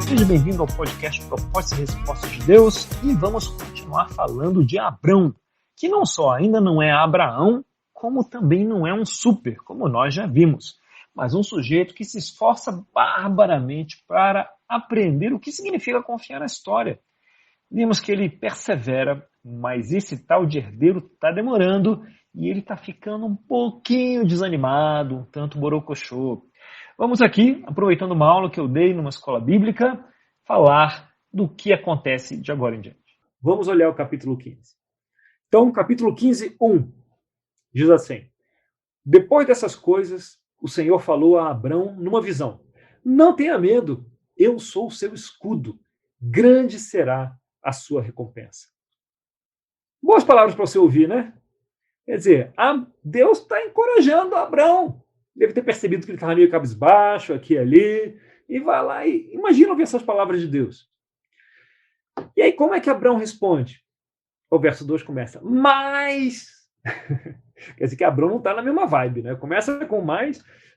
Seja bem-vindo ao podcast Propostas e Respostas de Deus e vamos continuar falando de Abrão, que não só ainda não é Abraão, como também não é um super, como nós já vimos, mas um sujeito que se esforça barbaramente para aprender o que significa confiar na história. Vimos que ele persevera, mas esse tal de herdeiro está demorando e ele está ficando um pouquinho desanimado, um tanto borocochô. Vamos aqui, aproveitando uma aula que eu dei numa escola bíblica, falar do que acontece de agora em diante. Vamos olhar o capítulo 15. Então, capítulo 15, 1, diz assim: Depois dessas coisas, o Senhor falou a Abrão numa visão: Não tenha medo, eu sou o seu escudo, grande será a sua recompensa. Boas palavras para você ouvir, né? Quer dizer, Deus está encorajando Abrão. Deve ter percebido que ele estava meio cabisbaixo, aqui e ali, e vai lá e imagina ouvir essas palavras de Deus. E aí, como é que Abrão responde? O verso 2 começa, mas... Quer dizer que Abrão não está na mesma vibe, né? Começa com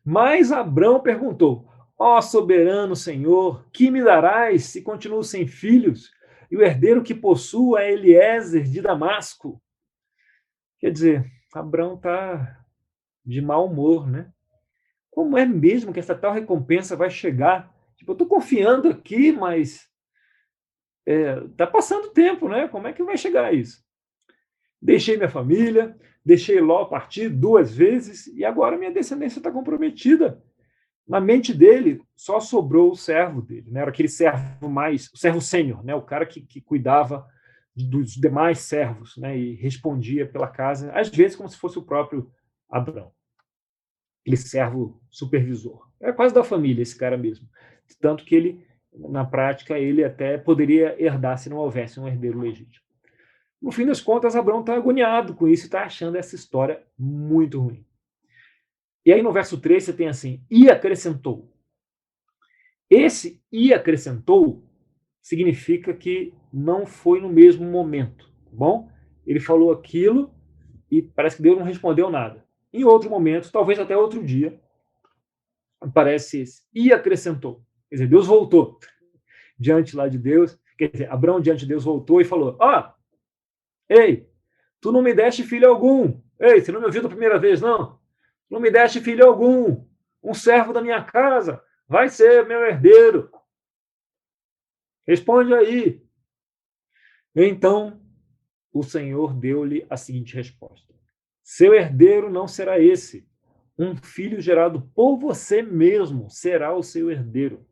mas Abrão perguntou: Ó soberano Senhor, que me darás se continuo sem filhos? E o herdeiro que possuo é Eliezer de Damasco. Quer dizer, Abrão está de mau humor, né? Como é mesmo que essa tal recompensa vai chegar? Tipo, eu estou confiando aqui, mas está passando tempo, né? Como é que vai chegar isso? Deixei minha família, deixei Ló partir 2 vezes e agora minha descendência está comprometida. Na mente dele, só sobrou o servo dele, né? Era aquele servo o servo sênior, né? O cara que cuidava dos demais servos, né? E respondia pela casa, às vezes como se fosse o próprio Abrão. Aquele servo supervisor. É quase da família esse cara mesmo. Tanto que ele, na prática, ele até poderia herdar se não houvesse um herdeiro legítimo. No fim das contas, Abrão está agoniado com isso e está achando essa história muito ruim. E aí no verso 3 você tem assim, e acrescentou. Esse e acrescentou significa que não foi no mesmo momento, tá bom? Ele falou aquilo e parece que Deus não respondeu nada. Em outro momento, talvez até outro dia, aparece esse e acrescentou. Quer dizer, Deus voltou diante lá de Deus. Quer dizer, Abrão diante de Deus voltou e falou: ei, tu não me deste filho algum. Ei, você não me ouviu da primeira vez, não? Não me deste filho algum. Um servo da minha casa vai ser meu herdeiro. Responde aí. Então, o Senhor deu-lhe a seguinte resposta: Seu herdeiro não será esse. Um filho gerado por você mesmo será o seu herdeiro.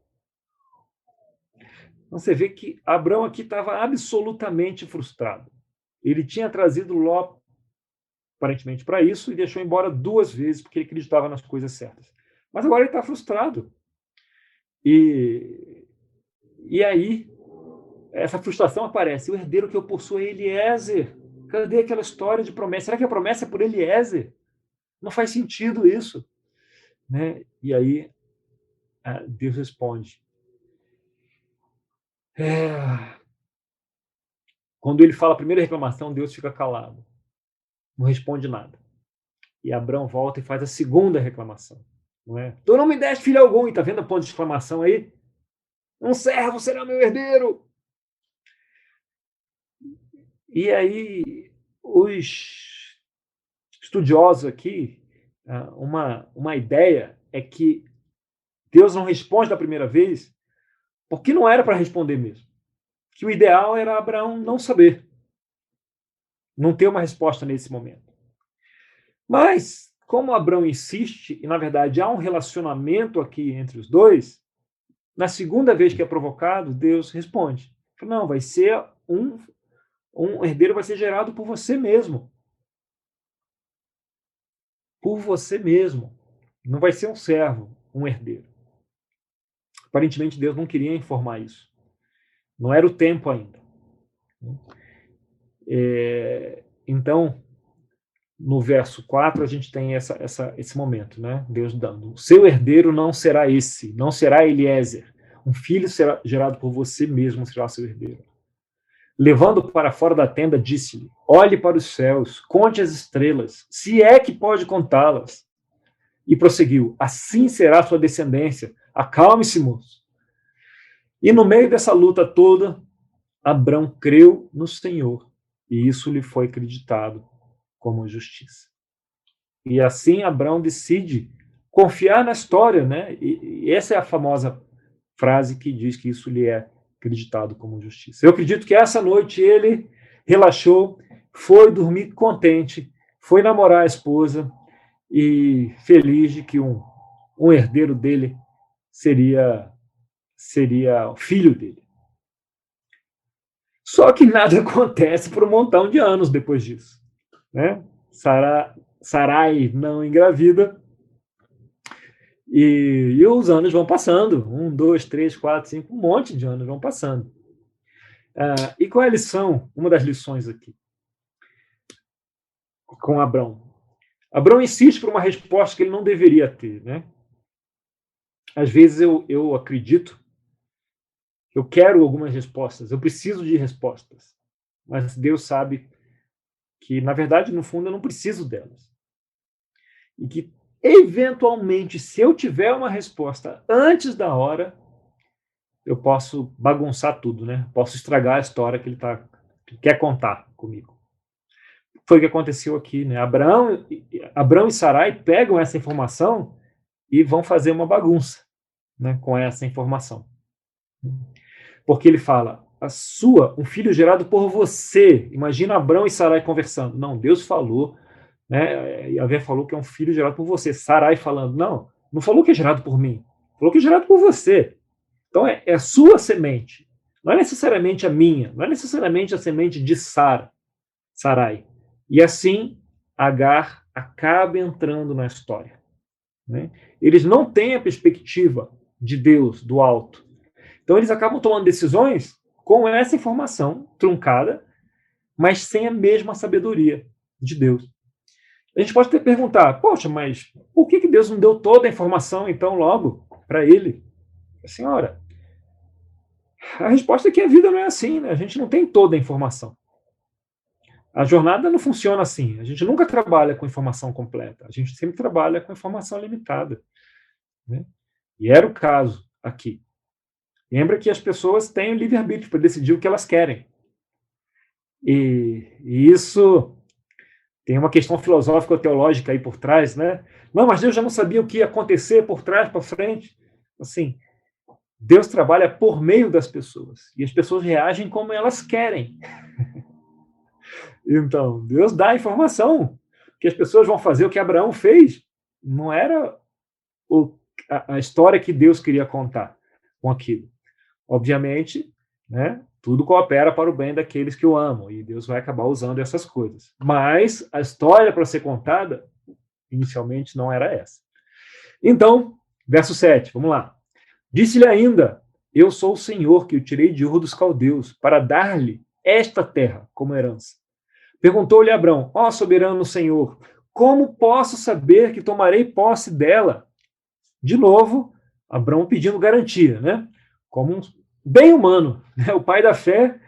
Então você vê que Abrão aqui estava absolutamente frustrado. Ele tinha trazido Ló, aparentemente, para isso e deixou embora 2 vezes porque ele acreditava nas coisas certas. Mas agora ele está frustrado. E aí, essa frustração aparece. O herdeiro que eu possuo é Eliezer. Cadê aquela história de promessa? Será que a promessa é por Eliezer? Não faz sentido isso. Né? E aí, Deus responde. Quando ele fala a primeira reclamação, Deus fica calado. Não responde nada. E Abrão volta e faz a segunda reclamação. Não é? Tu não me deste filho algum. E está vendo a ponto de exclamação aí? Um servo será meu herdeiro. E aí, os estudiosos aqui, uma ideia é que Deus não responde da primeira vez porque não era para responder mesmo. Que o ideal era Abraão não saber. Não ter uma resposta nesse momento. Mas, como Abrão insiste, e na verdade há um relacionamento aqui entre os dois, na segunda vez que é provocado, Deus responde. Não, vai ser um herdeiro vai ser gerado por você mesmo. Por você mesmo. Não vai ser um servo, um herdeiro. Aparentemente Deus não queria informar isso. Não era o tempo ainda. Então, no verso 4, a gente tem esse momento, né? Deus dando. O seu herdeiro não será esse, não será Eliezer. Um filho será gerado por você mesmo, será seu herdeiro. Levando para fora da tenda, disse-lhe: Olhe para os céus, conte as estrelas, se é que pode contá-las. E prosseguiu: Assim será sua descendência. Acalme-se, moço. E no meio dessa luta toda, Abrão creu no Senhor, e isso lhe foi acreditado como justiça. E assim Abrão decide confiar na história, né? E essa é a famosa frase que diz que isso lhe é acreditado como justiça. Eu acredito que essa noite ele relaxou, foi dormir contente, foi namorar a esposa e feliz de que um herdeiro dele seria o filho dele. Só que nada acontece por um montão de anos depois disso, né? Sarai não engravida e os anos vão passando. 1, 2, 3, 4, 5, um monte de anos vão passando. E qual é a lição? Uma das lições aqui com Abrão. Abrão insiste por uma resposta que ele não deveria ter, né? Às vezes eu acredito, eu quero algumas respostas, eu preciso de respostas, mas Deus sabe que, na verdade, no fundo, eu não preciso delas. E que, eventualmente, se eu tiver uma resposta antes da hora, eu posso bagunçar tudo, né? Posso estragar a história que que quer contar comigo. Foi o que aconteceu aqui, né? Abrão e Sarai pegam essa informação e vão fazer uma bagunça, né, com essa informação. Porque ele fala, um filho gerado por você. Imagina Abrão e Sarai conversando. Não, Deus falou, né? Yahvé falou que é um filho gerado por você. Sarai falando, não falou que é gerado por mim, falou que é gerado por você. Então é a sua semente. Não é necessariamente a minha, não é necessariamente a semente de Sarai. E assim, Agar acaba entrando na história, né? Eles não têm a perspectiva de Deus, do alto. Então eles acabam tomando decisões com essa informação truncada, mas sem a mesma sabedoria de Deus. A gente pode até perguntar, poxa, mas por que Deus não deu toda a informação, então, logo, para ele? Senhora, a resposta é que a vida não é assim, né? A gente não tem toda a informação. A jornada não funciona assim. A gente nunca trabalha com informação completa. A gente sempre trabalha com informação limitada, né? E era o caso aqui. Lembra que as pessoas têm o livre-arbítrio para decidir o que elas querem. E isso tem uma questão filosófica ou teológica aí por trás, né? Não, mas Deus já não sabia o que ia acontecer por trás, para frente. Assim, Deus trabalha por meio das pessoas. E as pessoas reagem como elas querem. Então, Deus dá a informação que as pessoas vão fazer o que Abraão fez. Não era a história que Deus queria contar com aquilo. Obviamente, né, tudo coopera para o bem daqueles que o amam, e Deus vai acabar usando essas coisas. Mas a história para ser contada, inicialmente, não era essa. Então, verso 7, vamos lá. Disse-lhe ainda, eu sou o Senhor que o tirei de Ur dos Caldeus, para dar-lhe esta terra como herança. Perguntou-lhe Abrão, ó soberano Senhor, como posso saber que tomarei posse dela? De novo, Abrão pedindo garantia, né? Como um bem humano, né? O pai da fé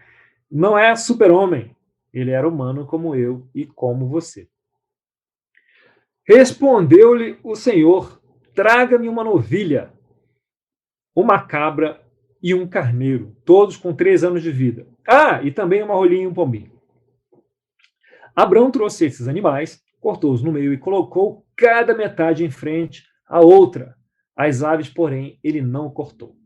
não é super-homem, ele era humano como eu e como você. Respondeu-lhe o Senhor, traga-me uma novilha, uma cabra e um carneiro, todos com 3 anos de vida. E também uma rolinha e um pombinho. Abrão trouxe esses animais, cortou-os no meio e colocou cada metade em frente à outra. As aves, porém, ele não cortou.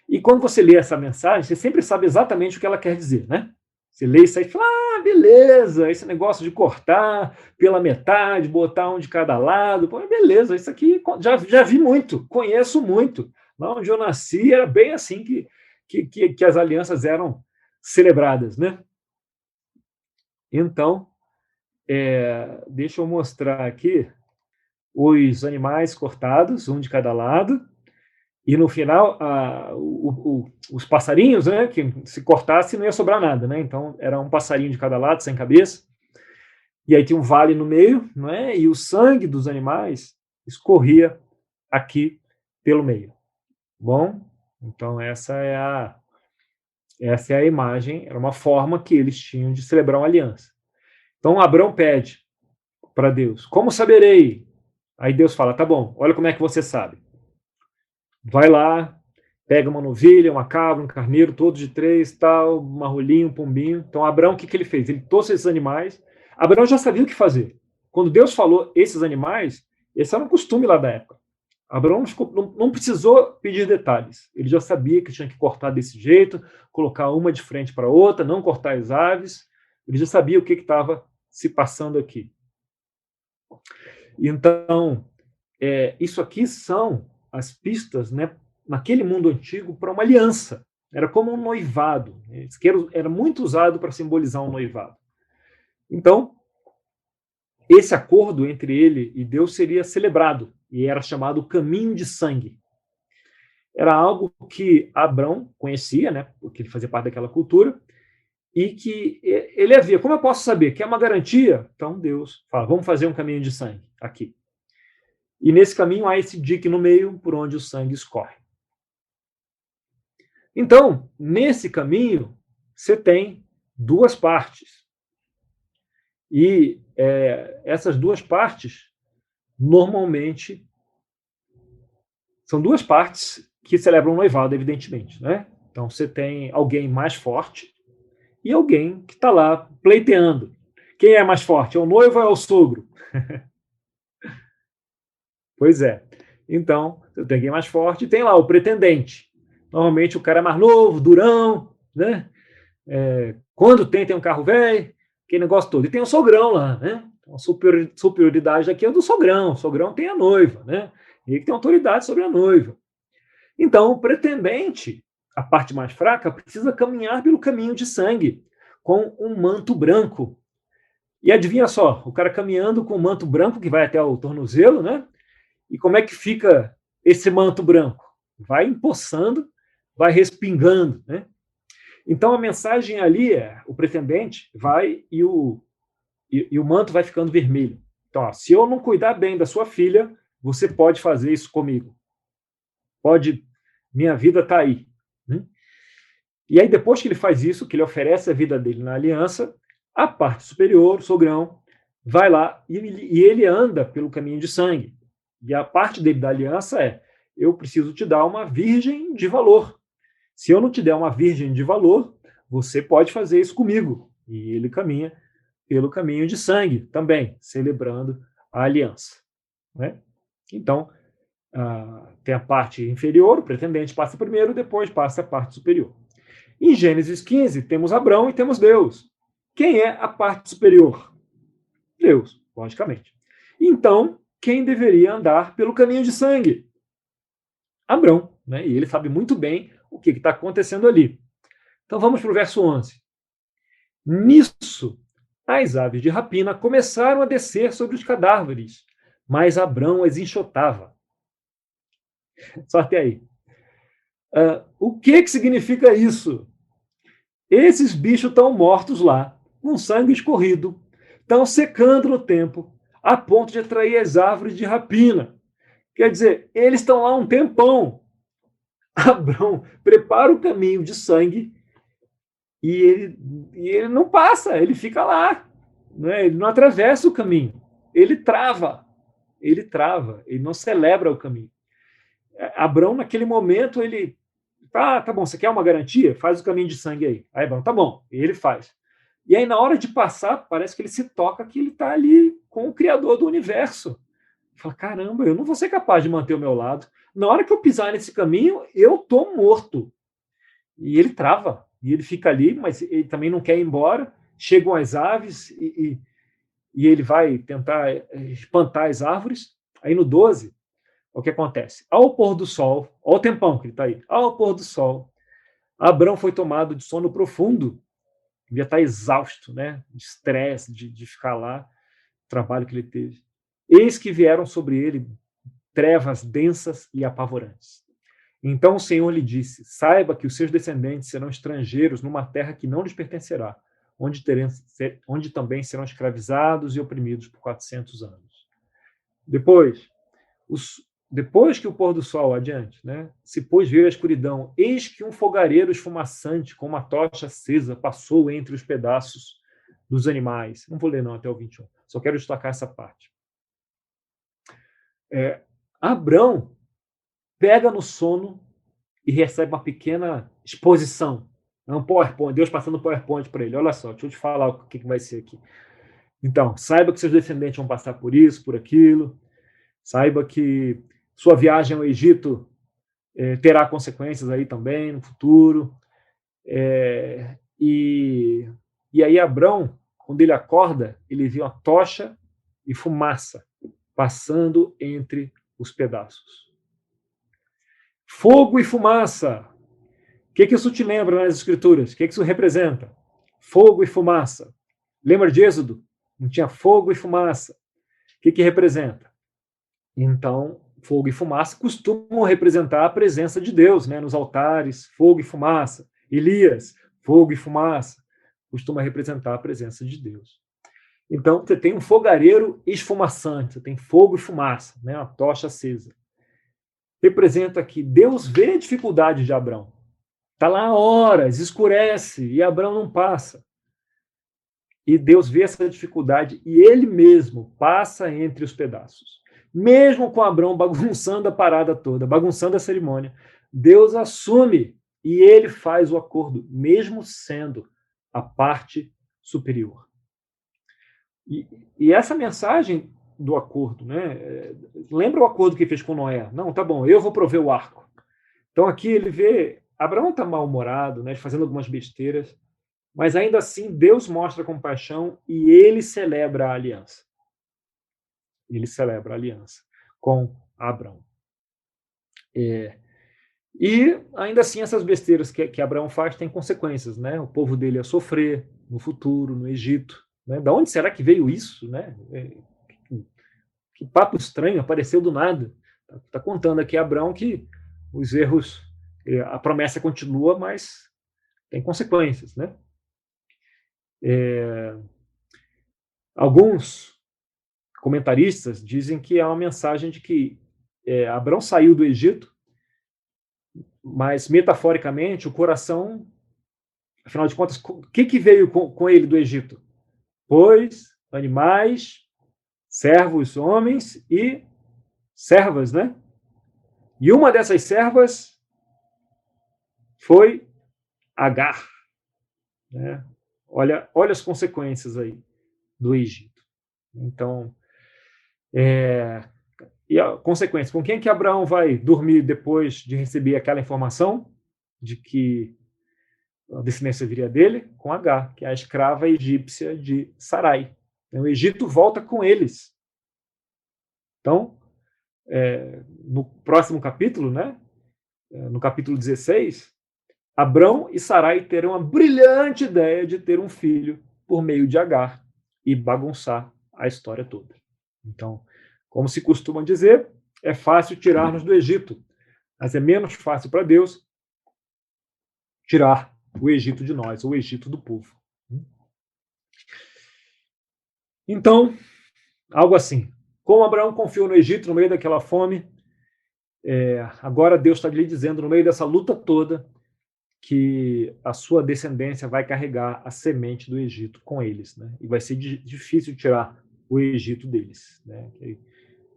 E quando você lê essa mensagem, você sempre sabe exatamente o que ela quer dizer, né? Você lê isso aí e fala, beleza, esse negócio de cortar pela metade, botar um de cada lado, pô, beleza, isso aqui já vi muito, conheço muito. Lá onde eu nasci era bem assim que as alianças eram celebradas, né? Então, deixa eu mostrar aqui os animais cortados, um de cada lado, e no final os passarinhos, né, que se cortasse não ia sobrar nada, né? Então era um passarinho de cada lado, sem cabeça, e aí tinha um vale no meio, não é? E o sangue dos animais escorria aqui pelo meio. Bom, então essa é a imagem, era uma forma que eles tinham de celebrar uma aliança. Então Abrão pede para Deus, como saberei? Aí Deus fala, tá bom, olha como é que você sabe. Vai lá, pega uma novilha, uma cabra, um carneiro, todos de 3, tal, uma rolinha, um pombinho. Então, Abraão, o que ele fez? Ele trouxe esses animais. Abraão já sabia o que fazer. Quando Deus falou esses animais, esse era um costume lá da época. Abraão não precisou pedir detalhes. Ele já sabia que tinha que cortar desse jeito, colocar uma de frente para a outra, não cortar as aves. Ele já sabia o que estava se passando aqui. Então, isso aqui são as pistas, né, naquele mundo antigo, para uma aliança. Era como um noivado. Era muito usado para simbolizar um noivado. Então, esse acordo entre ele e Deus seria celebrado, e era chamado caminho de sangue. Era algo que Abrão conhecia, né, porque ele fazia parte daquela cultura, e que ele havia. Como eu posso saber? Que é uma garantia? Então Deus fala, vamos fazer um caminho de sangue aqui. E nesse caminho há esse dique no meio por onde o sangue escorre. Então, nesse caminho, você tem duas partes. E essas duas partes, normalmente, são duas partes que celebram o noivado, evidentemente, né? Então, você tem alguém mais forte e alguém que está lá pleiteando. Quem é mais forte? É o noivo ou é o sogro? Pois é. Então, você tem alguém mais forte e tem lá o pretendente. Normalmente, o cara é mais novo, durão, né? Quando tem um carro velho, aquele negócio todo. E tem o sogrão lá, né? A superioridade aqui é do sogrão. O sogrão tem a noiva, né? E ele tem autoridade sobre a noiva. Então, o pretendente, a parte mais fraca, precisa caminhar pelo caminho de sangue, com um manto branco. E adivinha só, o cara caminhando com um manto branco, que vai até o tornozelo, né? E como é que fica esse manto branco? Vai empoçando, vai respingando, né? Então, a mensagem ali é, o pretendente vai e o manto vai ficando vermelho. Então, ó, se eu não cuidar bem da sua filha, você pode fazer isso comigo. Minha vida está aí. Né? E aí, depois que ele faz isso, que ele oferece a vida dele na aliança, a parte superior, o sogrão, vai lá e ele anda pelo caminho de sangue. E a parte dele da aliança é, eu preciso te dar uma virgem de valor. Se eu não te der uma virgem de valor, você pode fazer isso comigo. E ele caminha pelo caminho de sangue também, celebrando a aliança. Né? Então, tem a parte inferior, o pretendente passa primeiro, depois passa a parte superior. Em Gênesis 15, temos Abrão e temos Deus. Quem é a parte superior? Deus, logicamente. Então, quem deveria andar pelo caminho de sangue? Abrão, né? E ele sabe muito bem o que está acontecendo ali. Então vamos para o verso 11. Nisso, as aves de rapina começaram a descer sobre os cadáveres, mas Abrão as enxotava. Só até aí. O que significa isso? Esses bichos estão mortos lá, com sangue escorrido, estão secando no tempo, a ponto de atrair as árvores de rapina. Quer dizer, eles estão lá um tempão. Abrão prepara o caminho de sangue e ele não passa, ele fica lá. Né? Ele não atravessa o caminho. Ele trava, ele não celebra o caminho. Abrão, naquele momento, ele... tá bom, você quer uma garantia? Faz o caminho de sangue aí. Aí Abrão, tá bom, e ele faz. E aí, na hora de passar, parece que ele se toca que ele está ali com o Criador do universo. Fala, caramba, eu não vou ser capaz de manter o meu lado. Na hora que eu pisar nesse caminho, eu tô morto. E ele trava, e ele fica ali, mas ele também não quer ir embora. Chegam as aves e ele vai tentar espantar as árvores. Aí no 12, o que acontece? Ao pôr do sol, olha o tempão que ele está aí, ao pôr do sol, Abrão foi tomado de sono profundo, devia estar exausto, né? De estresse, de ficar lá, trabalho que ele teve. Eis que vieram sobre ele trevas densas e apavorantes. Então o Senhor lhe disse, saiba que os seus descendentes serão estrangeiros numa terra que não lhes pertencerá, onde também serão escravizados e oprimidos por 400 anos. Depois que o pôr do sol, adiante, né, se pôs ver a escuridão, eis que um fogareiro esfumaçante com uma tocha acesa passou entre os pedaços dos animais. Não vou ler não até o 21, só quero destacar essa parte. Abrão pega no sono e recebe uma pequena exposição. É um PowerPoint, Deus passando um PowerPoint para ele. Olha só, deixa eu te falar o que vai ser aqui. Então, saiba que seus descendentes vão passar por isso, por aquilo. Saiba que sua viagem ao Egito terá consequências aí também no futuro. E aí Abrão, quando ele acorda, ele vê uma tocha e fumaça passando entre os pedaços. Fogo e fumaça. O que isso te lembra nas Escrituras? O que isso representa? Fogo e fumaça. Lembra de Êxodo? Não tinha fogo e fumaça. O que representa? Então, fogo e fumaça costumam representar a presença de Deus, né? Nos altares, fogo e fumaça. Elias, fogo e fumaça, costuma representar a presença de Deus. Então, você tem um fogareiro esfumaçante, você tem fogo e fumaça, né? Uma tocha acesa. Representa que Deus vê a dificuldade de Abrão. Está lá há horas, escurece, e Abrão não passa. E Deus vê essa dificuldade e ele mesmo passa entre os pedaços. Mesmo com Abrão bagunçando a parada toda, bagunçando a cerimônia, Deus assume e ele faz o acordo, mesmo sendo a parte superior. E essa mensagem do acordo, né? Lembra o acordo que fez com Noé? Não, tá bom, eu vou prover o arco. Então aqui ele vê, Abraão está mal-humorado, né, fazendo algumas besteiras, mas ainda assim Deus mostra compaixão e ele celebra a aliança. Ele celebra a aliança com Abraão. E ainda assim essas besteiras que Abraão faz têm consequências, né? O povo dele ia sofrer no futuro, no Egito. Né? Da onde será que veio isso? Né? Que papo estranho, apareceu do nada. Está contando aqui Abraão que os erros, a promessa continua, mas tem consequências. Né? Alguns comentaristas dizem que é uma mensagem de que Abraão saiu do Egito, mas metaforicamente o coração, afinal de contas, o que veio com ele do Egito? Pois animais, servos, homens e servas, né? E uma dessas servas foi Agar. Né? Olha as consequências aí do Egito. Então, e a consequência, com quem que Abraão vai dormir depois de receber aquela informação de que a descendência viria dele? Com Agar, que é a escrava egípcia de Sarai. Então, o Egito volta com eles. Então, no próximo capítulo, né, no capítulo 16, Abrão e Sarai terão a brilhante ideia de ter um filho por meio de Agar e bagunçar a história toda. Então, como se costuma dizer, é fácil tirar-nos do Egito, mas é menos fácil para Deus tirar o Egito de nós, o Egito do povo. Então, algo assim. Como Abraão confiou no Egito no meio daquela fome, agora Deus está lhe dizendo, no meio dessa luta toda, que a sua descendência vai carregar a semente do Egito com eles, né? E vai ser difícil tirar o Egito deles, né?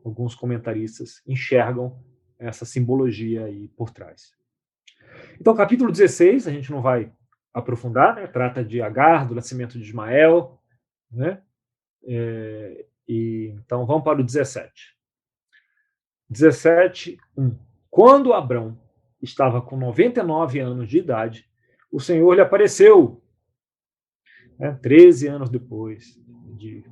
Alguns comentaristas enxergam essa simbologia aí por trás. Então, capítulo 16, a gente não vai aprofundar, né? Trata de Agar, do nascimento de Ismael, né? Então, vamos para o 17. 17:1. Quando Abrão estava com 99 anos de idade, o Senhor lhe apareceu, 13 anos depois de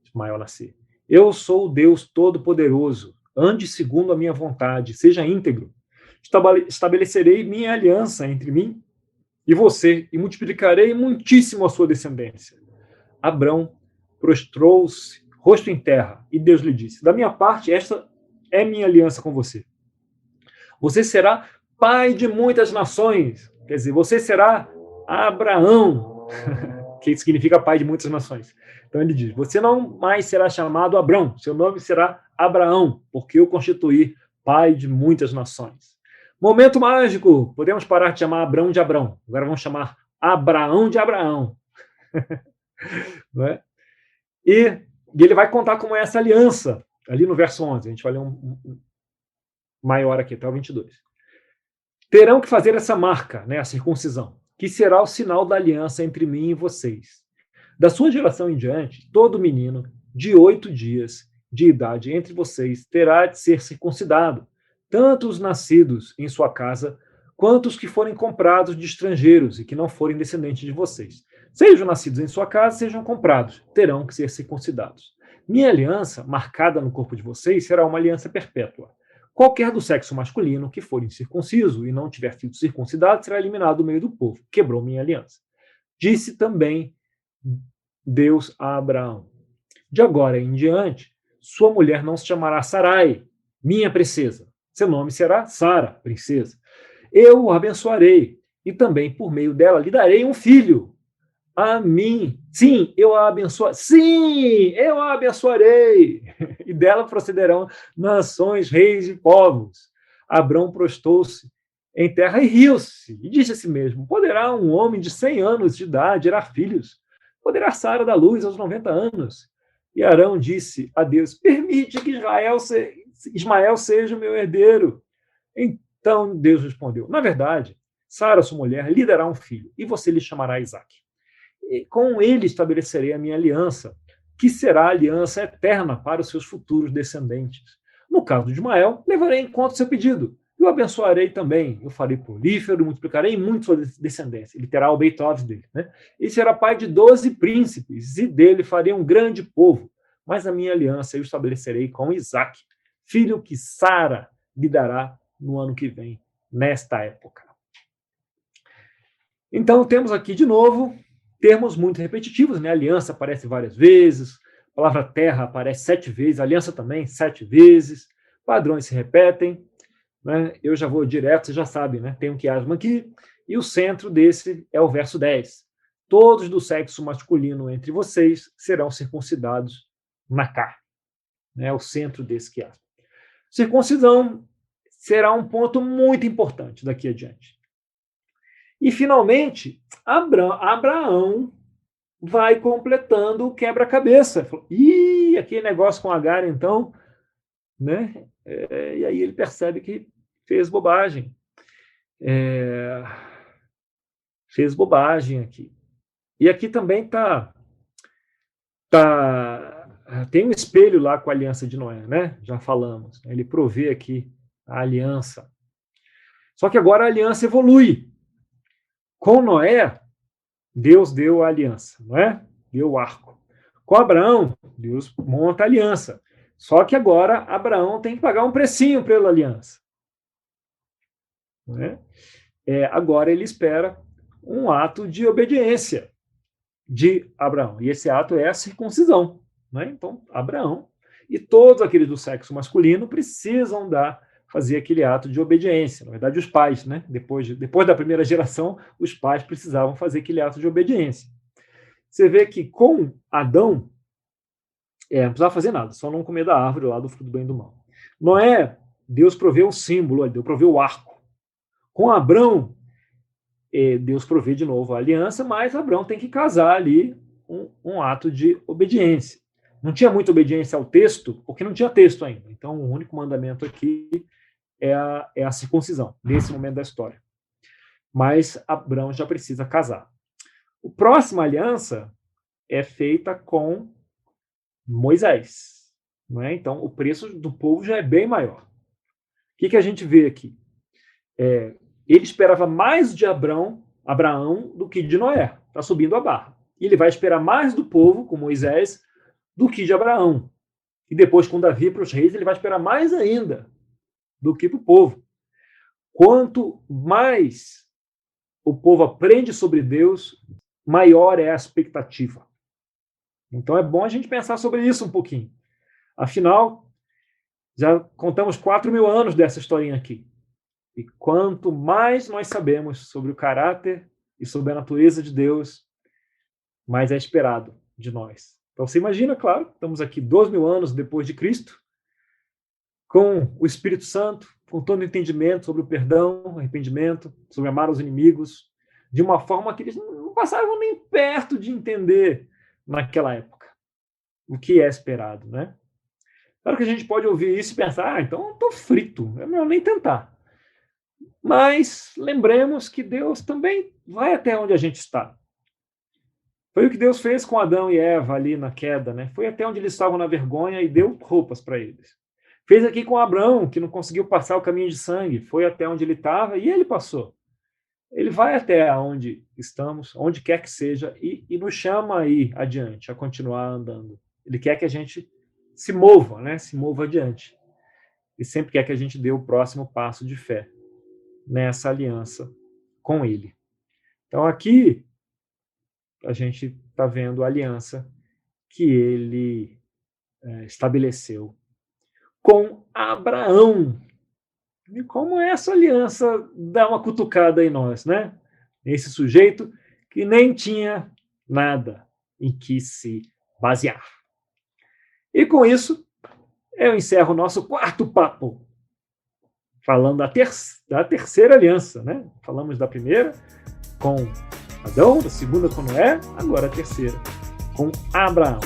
Ismael nascer. Eu sou o Deus Todo-Poderoso, ande segundo a minha vontade, seja íntegro. Estabelecerei minha aliança entre mim e você, e multiplicarei muitíssimo a sua descendência. Abrão prostrou-se, rosto em terra, e Deus lhe disse, da minha parte, esta é minha aliança com você. Você será pai de muitas nações. Quer dizer, você será Abraão, que significa pai de muitas nações. Então ele diz, você não mais será chamado Abrão, seu nome será Abraão, porque eu constituí pai de muitas nações. Momento mágico, podemos parar de chamar Abrão de Abrão, agora vamos chamar Abraão de Abraão. Não é? E ele vai contar como é essa aliança, ali no verso 11, a gente vai ler um maior aqui, até o 22. terão que fazer essa marca, né, a circuncisão, que será o sinal da aliança entre mim e vocês. Da sua geração em diante, todo menino de 8 dias de idade entre vocês terá de ser circuncidado, tanto os nascidos em sua casa, quanto os que forem comprados de estrangeiros e que não forem descendentes de vocês. Sejam nascidos em sua casa, sejam comprados, terão que ser circuncidados. Minha aliança, marcada no corpo de vocês, será uma aliança perpétua. Qualquer do sexo masculino que for incircunciso e não tiver sido circuncidado será eliminado do meio do povo. Quebrou minha aliança. Disse também Deus a Abraão: de agora em diante, sua mulher não se chamará Sarai, minha princesa. Seu nome será Sara, princesa. Eu o abençoarei e também por meio dela lhe darei um filho. A mim. Sim, eu a abençoarei. Sim, eu a abençoarei. E dela procederão nações, reis e povos. Abrão prostou-se em terra e riu-se. E disse a si mesmo: poderá um homem de 100 anos de idade gerar filhos? Poderá Sara dar luz aos 90 anos? E Arão disse a Deus: permite que Ismael seja o meu herdeiro. Então Deus respondeu: na verdade, Sara, sua mulher, lhe dará um filho, e você lhe chamará Isaque. E com ele estabelecerei a minha aliança, que será a aliança eterna para os seus futuros descendentes. No caso de Ismael, levarei em conta seu pedido. Eu abençoarei também, eu farei prolífero, multiplicarei muito sua descendência. Ele terá o Beitov dele, né? E será pai de 12 príncipes, e dele farei um grande povo. Mas a minha aliança eu estabelecerei com Isaque, filho que Sara lhe dará no ano que vem, nesta época. Então, temos aqui de novo termos muito repetitivos, né? Aliança aparece várias vezes, a palavra terra aparece 7 vezes, aliança também 7 vezes, padrões se repetem, né? Eu já vou direto, vocês já sabem, né? Tem um quiasmo aqui, e o centro desse é o verso 10. Todos do sexo masculino entre vocês serão circuncidados na carne. É o centro desse quiasmo. Circuncisão será um ponto muito importante daqui adiante. E, finalmente, Abraão vai completando o quebra-cabeça. Ih, aquele negócio com Agar, então, né? E aí ele percebe que fez bobagem. Fez bobagem aqui. E aqui também tem um espelho lá com a aliança de Noé, né? Já falamos. Ele provê aqui a aliança. Só que agora a aliança evolui. Com Noé, Deus deu a aliança, não é? Deu o arco. Com Abraão, Deus monta a aliança. Só que agora Abraão tem que pagar um precinho pela aliança. Não é? Agora ele espera um ato de obediência de Abraão. E esse ato é a circuncisão. Não é? Então, Abraão e todos aqueles do sexo masculino precisam fazer aquele ato de obediência. Na verdade, os pais, né? Depois da primeira geração, os pais precisavam fazer aquele ato de obediência. Você vê que com Adão, não precisava fazer nada, só não comer da árvore lá do fruto do bem e do mal. Noé, Deus proveu um símbolo, Deus proveu o arco. Com Abrão, Deus provê de novo a aliança, mas Abrão tem que casar ali um ato de obediência. Não tinha muita obediência ao texto, porque não tinha texto ainda. Então, o único mandamento aqui é a circuncisão, nesse momento da história. Mas Abrão já precisa casar. A próxima aliança é feita com Moisés. Não é? Então, o preço do povo já é bem maior. O que a gente vê aqui? Ele esperava mais de Abraão do que de Noé. Está subindo a barra. E ele vai esperar mais do povo, com Moisés, do que de Abraão. E depois, com Davi para os reis, ele vai esperar mais ainda do que para o povo. Quanto mais o povo aprende sobre Deus, maior é a expectativa. Então é bom a gente pensar sobre isso um pouquinho. Afinal, já contamos 4.000 anos dessa historinha aqui. E quanto mais nós sabemos sobre o caráter e sobre a natureza de Deus, mais é esperado de nós. Então você imagina, claro, estamos aqui 2.000 anos depois de Cristo, com o Espírito Santo, com todo o entendimento sobre o perdão, o arrependimento, sobre amar os inimigos, de uma forma que eles não passavam nem perto de entender naquela época o que é esperado, né? Claro que a gente pode ouvir isso e pensar, então eu estou frito, é melhor nem tentar. Mas lembremos que Deus também vai até onde a gente está. Foi o que Deus fez com Adão e Eva ali na queda, né? Foi até onde eles estavam na vergonha e deu roupas para eles. Fez aqui com Abraão, que não conseguiu passar o caminho de sangue, foi até onde ele estava e ele passou. Ele vai até onde estamos, onde quer que seja, e nos chama aí adiante, a continuar andando. Ele quer que a gente se mova, né? Se mova adiante. E sempre quer que a gente dê o próximo passo de fé nessa aliança com ele. Então aqui a gente está vendo a aliança que ele estabeleceu com Abraão. E como essa aliança dá uma cutucada em nós, né? Esse sujeito que nem tinha nada em que se basear. E com isso, eu encerro o nosso quarto papo, falando da terceira aliança, né? Falamos da primeira com Adão, da segunda com Noé, agora a terceira com Abraão.